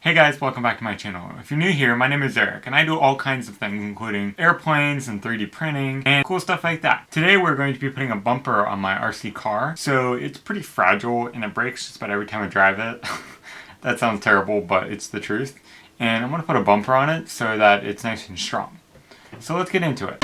Hey guys, welcome back to my channel. If you're new here, my name is Eric, and I do all kinds of things, including airplanes and 3D printing and cool stuff like that. Today we're going to be putting a bumper on my RC car, so it's pretty fragile and it breaks just about every time I drive it. That sounds terrible, but it's the truth. And I'm going to put a bumper on it so that it's nice and strong. So let's get into it.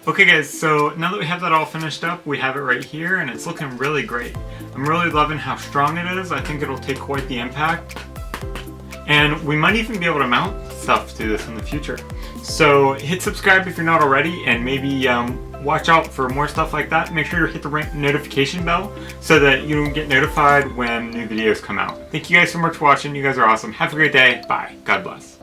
Okay guys, so now that we have that all finished up, we have it right here and it's looking really great. I'm really loving how strong it is. I think it'll take quite the impact. And we might even be able to mount stuff to this in the future. So hit subscribe if you're not already, and maybe watch out for more stuff like that. Make sure you hit the notification bell so that you get notified when new videos come out. Thank you guys so much for watching. You guys are awesome. Have a great day. Bye. God bless.